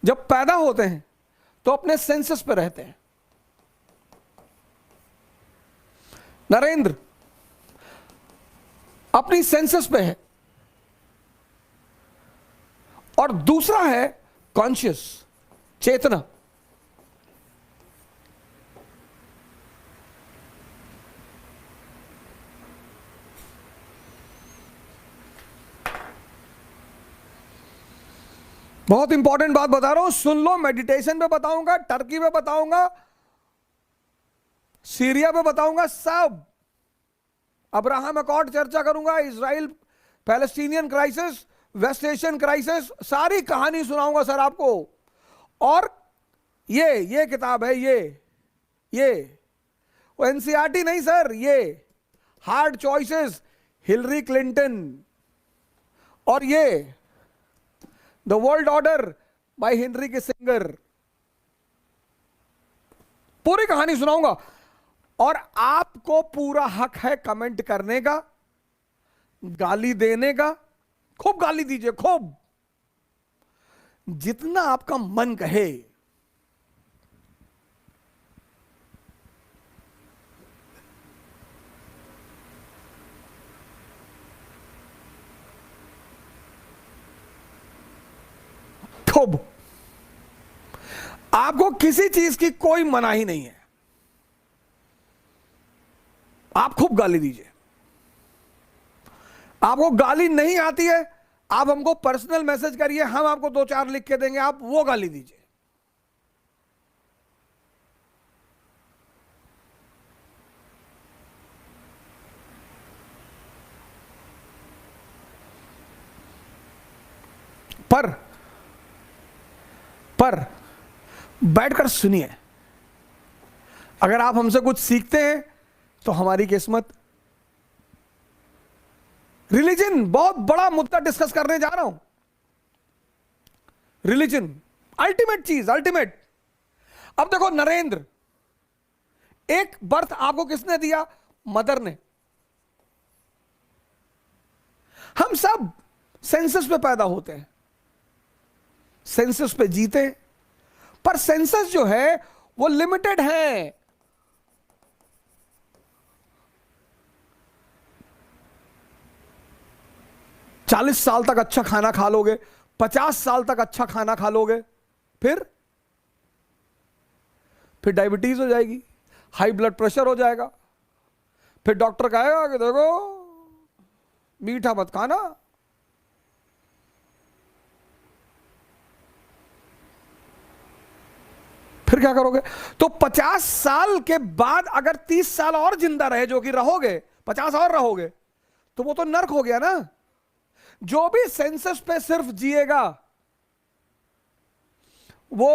जब पैदा होते हैं तो अपने सेंसस पे रहते हैं। नरेंद्र अपनी सेंसस पे है, और दूसरा है कॉन्शियस, चेतना। बहुत इंपॉर्टेंट बात बता रहा हूं, सुन लो। मेडिटेशन पे बताऊंगा, टर्की पे बताऊंगा, सीरिया पे बताऊंगा, सब अब्राहम अकॉर्ड चर्चा करूंगा, Israel Palestinian crisis, west Asian crisis, सारी कहानी सुनाऊंगा सर आपको। और ये किताब है, ये वो एनसीईआरटी नहीं सर, ये हार्ड चॉइसेस, हिलरी क्लिंटन, और ये the world order by Henry Kissinger. पूरी कहानी सुनाऊंगा, और आपको पूरा हक है कमेंट करने का, गाली देने का। खूब गाली दीजिए, खूब, जितना आपका मन कहे। खूब, आपको किसी चीज की कोई मनाही नहीं है, आप खूब गाली दीजिए। आपको गाली नहीं आती है, आप हमको पर्सनल मैसेज करिए, हम आपको 2-4 लिख के देंगे, आप वो गाली दीजिए। पर बैठकर सुनिए, अगर आप हमसे कुछ सीखते हैं तो हमारी किस्मत। रिलीजन, बहुत बड़ा मुद्दा डिस्कस करने जा रहा हूं। रिलीजन अल्टीमेट चीज, अल्टीमेट। अब देखो नरेंद्र, एक बर्थ आपको किसने दिया? मदर ने। हम सब सेंसस पे पैदा होते हैं, सेंसस पे जीते, पर सेंसस जो है वो लिमिटेड है। चालीस साल तक अच्छा खाना खा लोगे, 50 साल तक अच्छा खाना खा लोगे, फिर डायबिटीज हो जाएगी, हाई ब्लड प्रेशर हो जाएगा, फिर डॉक्टर कहेगा कि देखो मीठा मत खाना। फिर क्या करोगे? तो 50 साल के बाद अगर 30 साल और जिंदा रहे, जो कि रहोगे, 50 और रहोगे, तो वो तो नर्क हो गया ना। जो भी सेंसस पे सिर्फ जिएगा वो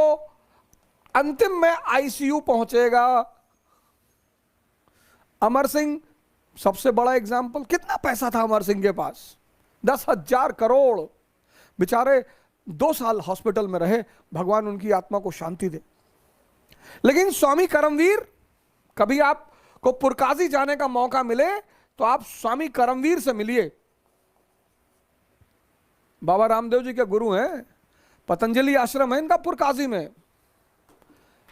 अंतिम में आईसीयू पहुंचेगा। अमर सिंह सबसे बड़ा एग्जाम्पल। कितना पैसा था अमर सिंह के पास? 10,000 करोड़। बेचारे 2 साल हॉस्पिटल में रहे, भगवान उनकी आत्मा को शांति दे। लेकिन स्वामी करमवीर, कभी आपको पुरकाजी जाने का मौका मिले तो आप स्वामी करमवीर से मिलिए। बाबा रामदेव जी के गुरु हैं, पतंजलि आश्रम है इनका पुरकाजी में।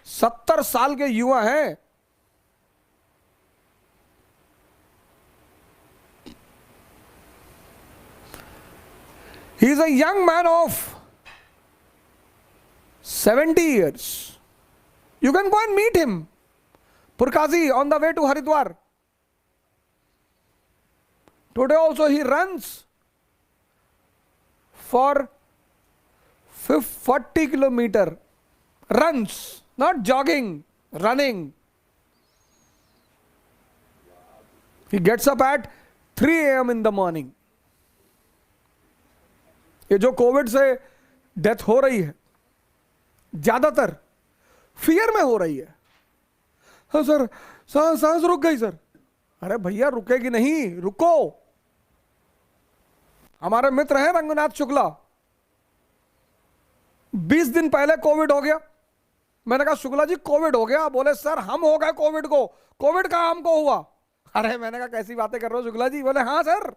70 साल के युवा हैं। He is a young man of 70 years. You can go and meet him. Purkazi on the way to Haridwar. Today also he runs for 40 kilometer. Runs, not jogging, running. He gets up at 3 a.m. in the morning. ये जो Covid से death हो रही है ज्यादातर fear में हो रही है। हाँ सर, सांस रुक गई सर। अरे भैया रुकेगी नहीं, रुको। हमारे मित्र हैं रंगनाथ शुक्ला, 20 दिन पहले कोविड हो गया। मैंने कहा शुक्ला जी कोविड हो गया? बोले सर हम हो गए कोविड को। कोविड का हमको हुआ? अरे मैंने कहा कैसी बातें कर रहे हो शुक्ला जी? बोले हाँ सर,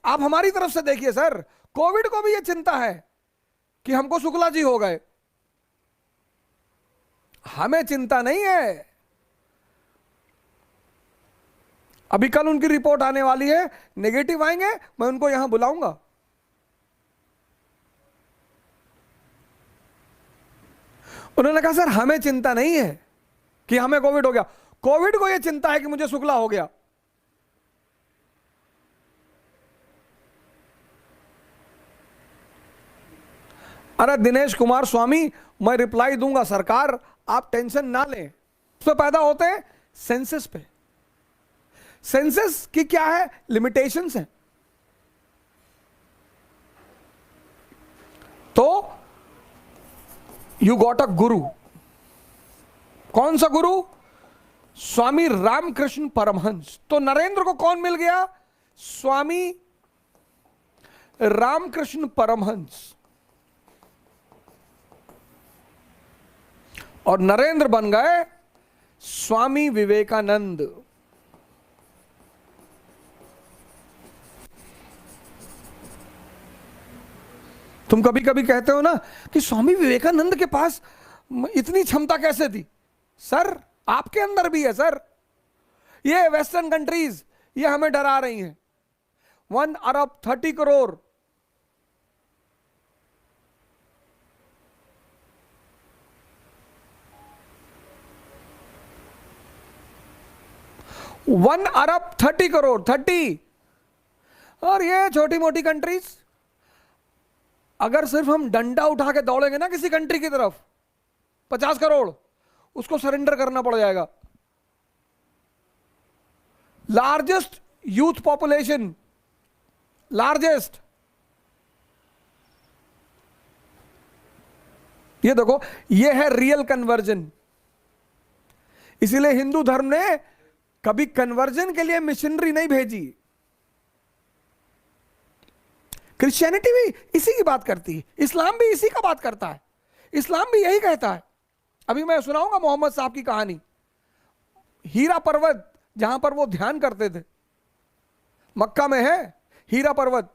आप हमारी तरफ से देखिए सर, कोविड को भी ये चिंता है कि हमको शुक्ला जी हो गए। हमें चिंता नहीं है। अभी कल उनकी रिपोर्ट आने वाली है, नेगेटिव आएंगे, मैं उनको यहां बुलाऊंगा। उन्होंने कहा सर हमें चिंता नहीं है कि हमें कोविड हो गया, कोविड को यह चिंता है कि मुझे शुक्ला हो गया। अरे दिनेश कुमार स्वामी, मैं रिप्लाई दूंगा, सरकार आप टेंशन ना लें। उस पे पैदा होते हैं सेंसस पे। सेंसस की क्या है, लिमिटेशंस है। तो यू गॉट अ गुरु। कौन सा गुरु? स्वामी रामकृष्ण परमहंस। तो नरेंद्र को कौन मिल गया? स्वामी रामकृष्ण परमहंस। और नरेंद्र बन गए स्वामी विवेकानंद। तुम कभी कभी कहते हो ना कि स्वामी विवेकानंद के पास इतनी क्षमता कैसे थी? सर आपके अंदर भी है सर। ये वेस्टर्न कंट्रीज ये हमें डरा रही हैं। 1 अरब 30 करोड़ 1 अरब 30 करोड़ 30। और ये छोटी मोटी कंट्रीज, अगर सिर्फ हम डंडा उठा के दौड़ेंगे ना किसी कंट्री की तरफ, 50 करोड़ उसको सरेंडर करना पड़ जाएगा। Largest youth population, largest. ये देखो, ये है रियल कन्वर्जन। इसीलिए हिंदू धर्म ने कभी कन्वर्जन के लिए मिशनरी नहीं भेजी। क्रिश्चियनिटी भी इसी की बात करती है, इस्लाम भी इसी का बात करता है, इस्लाम भी यही कहता है। अभी मैं सुनाऊंगा मोहम्मद साहब की कहानी। हीरा पर्वत जहां पर वो ध्यान करते थे, मक्का में है हीरा पर्वत।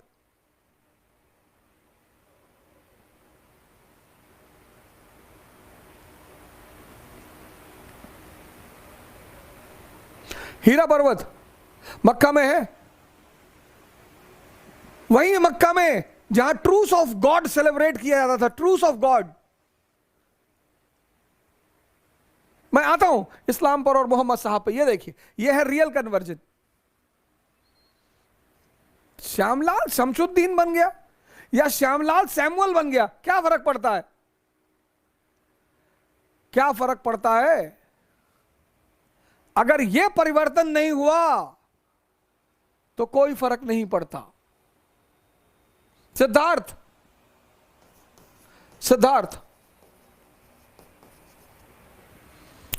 हीरा पर्वत मक्का में है। वही मक्का में जहां ट्रूस ऑफ गॉड सेलिब्रेट किया जाता था, ट्रूस ऑफ गॉड। मैं आता हूं इस्लाम पर और मोहम्मद साहब पर। ये देखिए, ये है रियल कन्वर्जन। श्यामलाल शमशुद्दीन बन गया या श्यामलाल सैमुअल बन गया, क्या फर्क पड़ता है? क्या फर्क पड़ता है? अगर यह परिवर्तन नहीं हुआ तो कोई फर्क नहीं पड़ता। सिद्धार्थ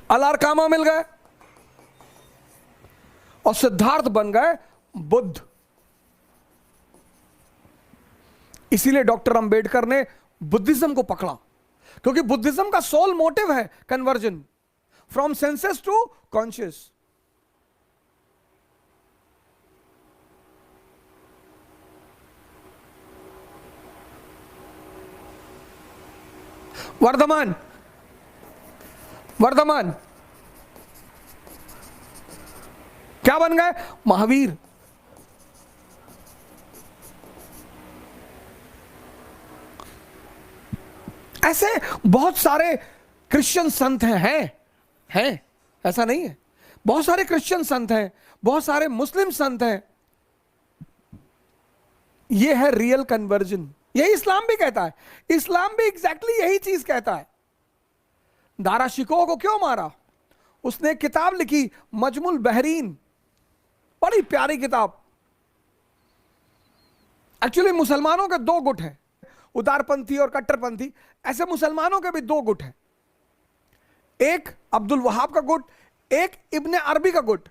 अलारकामा मिल गए और सिद्धार्थ बन गए बुद्ध। इसीलिए डॉक्टर अंबेडकर ने बुद्धिज्म को पकड़ा, क्योंकि बुद्धिज्म का सोल मोटिव है conversion from senses to conscious. Vardhaman क्या बन गए? महावीर। ऐसे बहुत सारे क्रिश्चियन संत हैं, ऐसा नहीं है। बहुत सारे क्रिश्चियन संत हैं, बहुत सारे मुस्लिम संत हैं। यह है रियल कन्वर्जन। यही इस्लाम भी कहता है। इस्लाम भी एग्जैक्टली यही चीज कहता है। दारा शिकोह को क्यों मारा? उसने एक किताब लिखी मजमुल बहरीन, बड़ी प्यारी किताब। एक्चुअली मुसलमानों के दो गुट हैं, उदारपंथी और कट्टरपंथी। ऐसे मुसलमानों के भी दो गुट हैं, एक अब्दुल वहाब का गुट, एक इब्ने अरबी का गुट।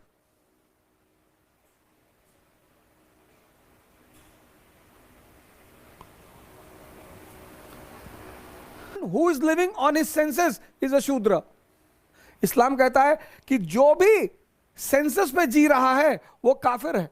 Who is living on his senses is a शूद्र। इस्लाम कहता है कि जो भी सेंसस पे जी रहा है वो काफिर है।